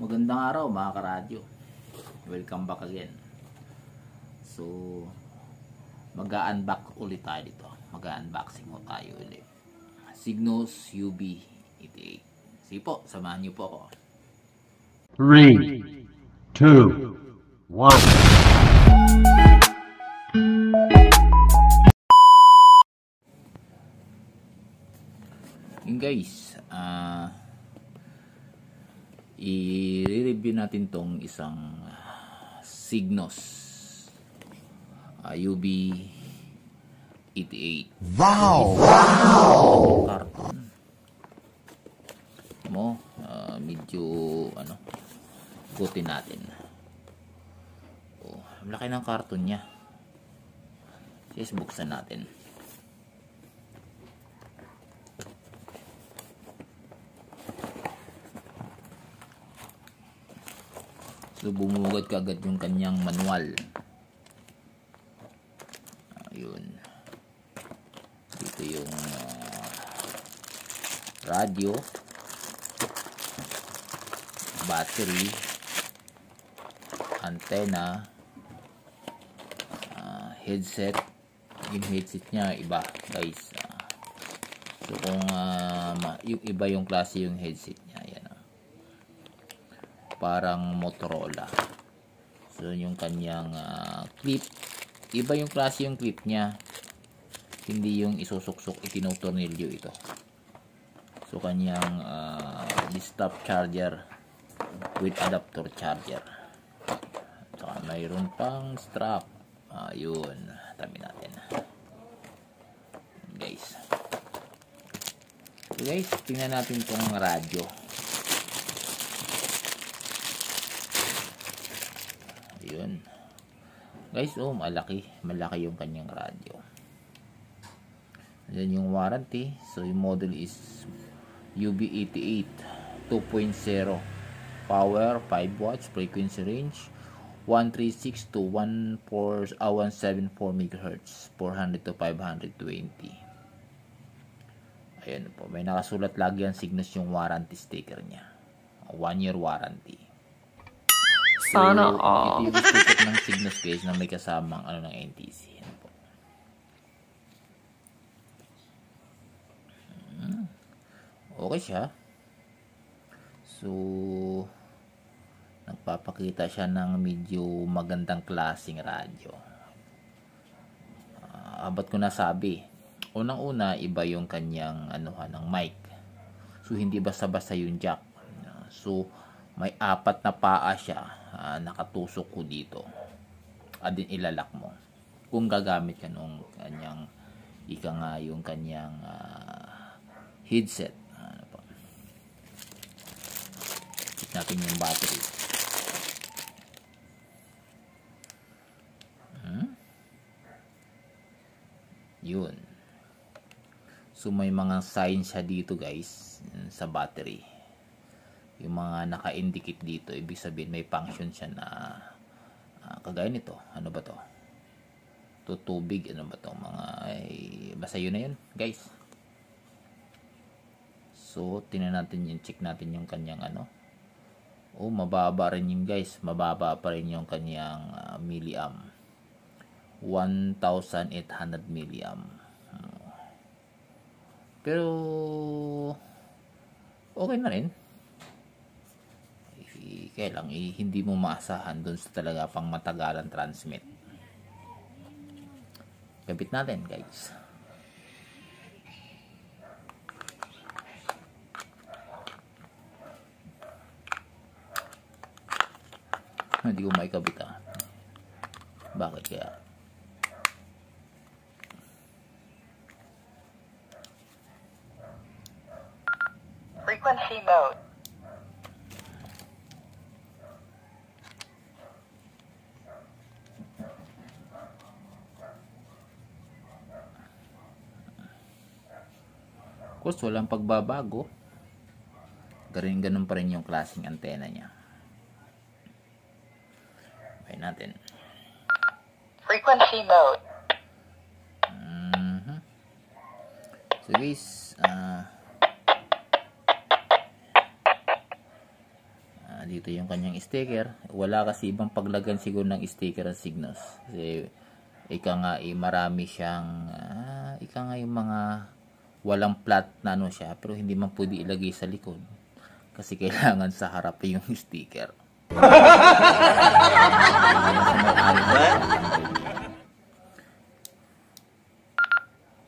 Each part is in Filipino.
Magandang araw mga karadyo. Welcome back again. So, mag-unbox ulit tayo dito. Mag-unboxing mo tayo ulit. Signos UB88. Sige po, samahan niyo po ako. 3, 2, 1. Yun guys, i-review natin tong isang Signos UB88. Wow! Carton mo, medyo gutin natin. Laki ng karton niya. Yes, buksan natin. So, bumugad kagad yung kanyang manual. Ayun. Dito yung radio, battery, antenna, headset. Yung headset niya iba guys. So kung yung iba yung klase yung headset niya, ayan, parang Motorola. So yung kanyang clip, iba yung klase yung clip niya, hindi yung isusuksok, itinutornilyo ito. So kanyang desktop charger with adapter charger. Saka mayroon pang strap. Ayun, tabi natin guys. So guys, tingnan natin tong radyo. Ayun guys, malaki yung kanyang radyo. Ayan yung warranty. So yung model is UB88 2.0, power 5 watts, frequency range 136 to 174 MHz, 400 to 520. Ayan po, may nakasulat lagi ang Signos yung warranty sticker niya, 1 year warranty. Sana all. Ito yung sticker ng Signos guys na may kasamang ng NTC. Ayan po. Okay siya. So nagpapakita siya ng medyo magandang klaseng radyo. Abot ko na sabi, unang-una iba yung kanyang ng mic. So hindi basta-basta yung jack. So may 4 na paa siya, nakatusok ko dito. Din ilalak mo kung gagamit ka nung kanyang yung kanyang headset. Check natin yung battery. Yun. So may mga signs siya dito guys sa battery. Yung mga naka-indicate dito, ibig sabihin may function siya na kagaya nito. Ano ba to? Tubig, ano ba to? Basta yun na yun guys. So tingnan natin yung, check natin yung kanyang mababa rin yung guys. Mababa pa rin yung kanyang milliamp. 1,800 milliamp. Pero okay na rin. Kaya lang hindi mo maasahan dun sa talaga pang matagalan transmit. Kapit natin guys. Hindi ko maikabit Bakit kaya? Frequency mode. Of course, walang pagbabago. Ganun pa rin yung klaseng antena niya. Okay natin. Frequency mode. So guys, Dito yung kanyang sticker. Wala kasi ibang paglagan siguro ng sticker ang Signos. Kasi ika nga marami siyang ika nga yung mga walang plat na ano siya, pero hindi man pwede ilagay sa likod. Kasi kailangan sa harap yung sticker.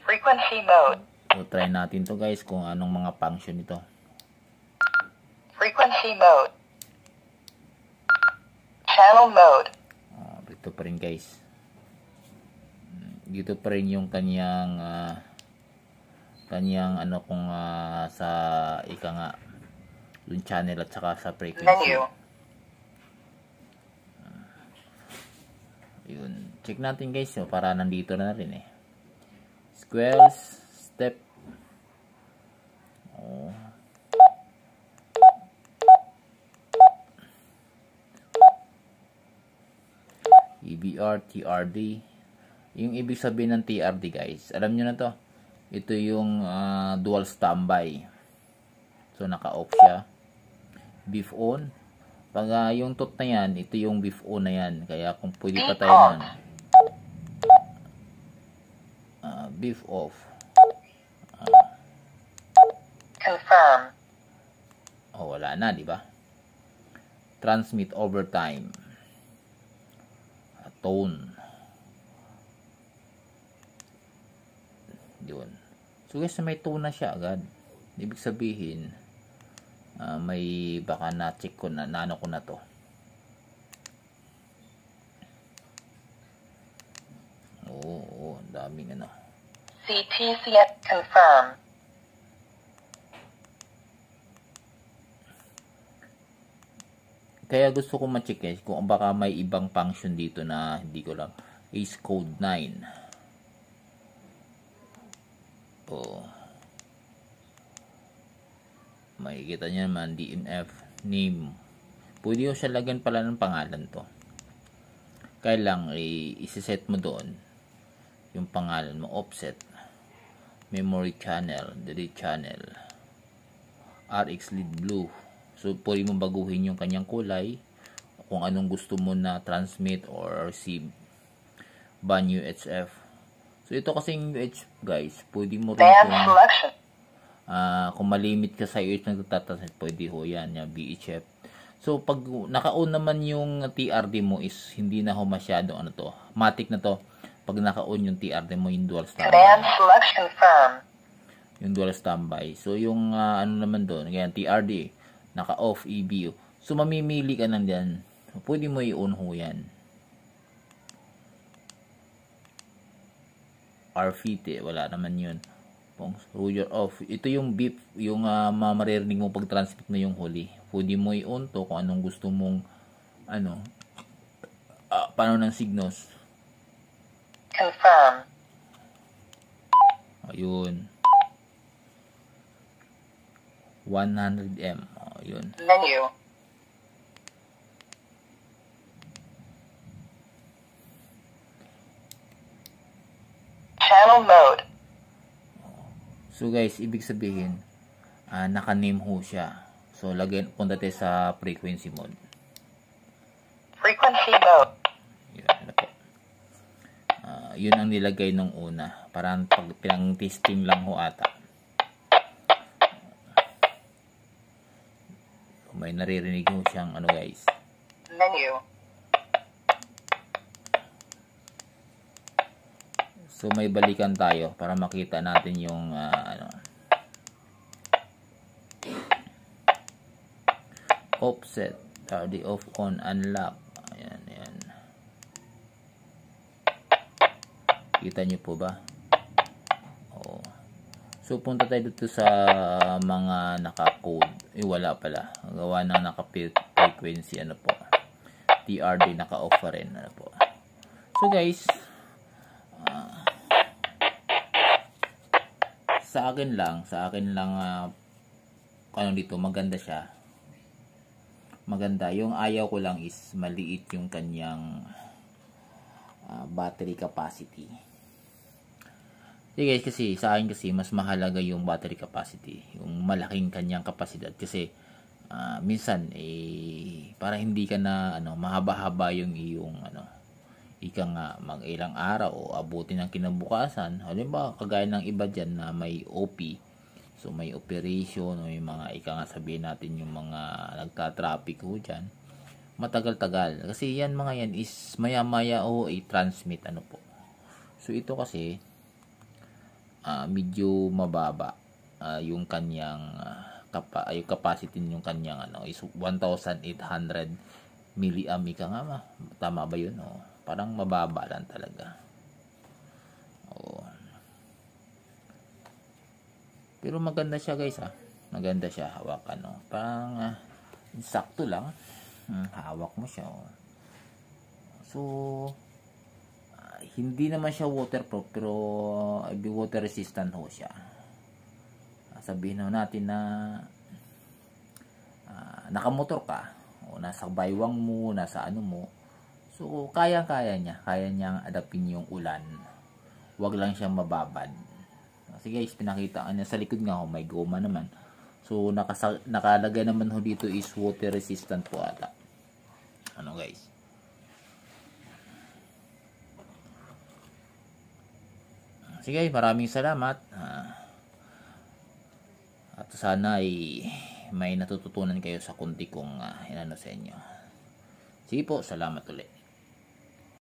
Frequency mode. So, try natin to guys kung anong mga function ito. Frequency mode. Channel mode. Dito pa rin guys. Dito pa rin yung kanyang ano kung sa ika nga yung channel at saka sa frequency. Menu. Yun. Check natin guys para nandito na rin eh. Squares, step. EBR, TRD. Yung ibig sabihin ng TRD guys, alam nyo na to. Ito yung dual standby. So naka-off siya. Beef on. Pag yung tot na yan, ito yung beef on na yan. Kaya kung pwede pa tayo nun. Beef off. Confirm. Wala na, di ba? Transmit overtime. Tone. Yun. So guys, may tone na siya agad. Ibig sabihin, may baka na-check ko na, ano ko na to. Oo, daming ano. CTCS confirm. Kaya gusto ko ma-check guys kung baka may ibang function dito na hindi ko lang. Ace code 9. Makikita nyo naman DNF name. Pwede ko siya lagyan pala ng pangalan to. Kaya lang i-set mo doon yung pangalan mo, offset, memory channel, delete channel, RX lead blue. So, pwede mo baguhin yung kanyang kulay kung anong gusto mo na transmit or receive. Ban UHF. So, ito kasing UHF, guys, pwede mo rin kung malimit ka sa UHF na nagtatransmit, pwede ho yan, yung VHF. So, pag naka-on naman yung TRD mo is hindi na ho masyado, ano to, matic na to. Pag naka-on yung TRD mo, yung dual standby. Command select confirm. Yung dual standby. So, yung ano naman doon, ganyan, TRD, naka-off EBU. So, mamimili ka lang dyan. Pwede mo i-on ho yan. RFT, wala naman yun. Roger off. Ito yung beep, yung maririnig mo pag-transmit na yung huli. Pwede mo i-on to kung anong gusto mong ano, paano ng Signos. Confirm. Ayun. 100M. Ayun. Menu. Channel mode. So guys, ibig sabihin, naka-name ho siya. So punta tayo sa frequency mode. Frequency mode. Yun, ano po. Yun ang nilagay nung una. Parang pinang testing lang ho ata. May naririnig mo siyang ano guys. Menu. So may balikan tayo para makita natin yung ano. Offset, RD off on, unlock. Ayan, ayan. Kita nyo po ba? Oo. So punta tayo dito sa mga naka-code. Wala pala. Gawa ng naka-frequency ano po. TRD naka-off pa rin ano po. So guys, sa akin lang ano dito, maganda siya. Maganda. Yung ayaw ko lang is maliit yung kanyang battery capacity. So guys, kasi sa akin kasi mas mahalaga yung battery capacity, yung malaking kanyang kapasidad kasi minsan para hindi ka na mahaba-haba yung iyong ika nga mag-ilang araw o abutin ng kinabukasan. Halimbawa, kagaya ng iba dyan na may OP, so may operation o yung mga ika nga sabihin natin yung mga nagta-traffic ho dyan, matagal-tagal. Kasi yan mga yan is maya-maya o i-transmit po. So ito kasi medyo mababa yung kanyang yung capacity yung kanyang is 1,800 milliamp ika nga tama ba yun? Parang mababa lang talaga. Pero maganda siya guys maganda siya hawakan parang sakto lang hawak mo siya so hindi naman siya waterproof pero water resistant ho siya. Sabihin natin na nakamotor ka o nasa baywang mo, nasa mo, so kaya niyang adapin yung ulan, wag lang siyang mababad. Kasi guys, pinakita niya sa likod nga may goma naman, so nakalagay naman ho dito is water resistant po ata guys. Sige guys, maraming salamat at sana ay may natututunan kayo sa kunti kong inano sa inyo. Sige po, salamat ulit.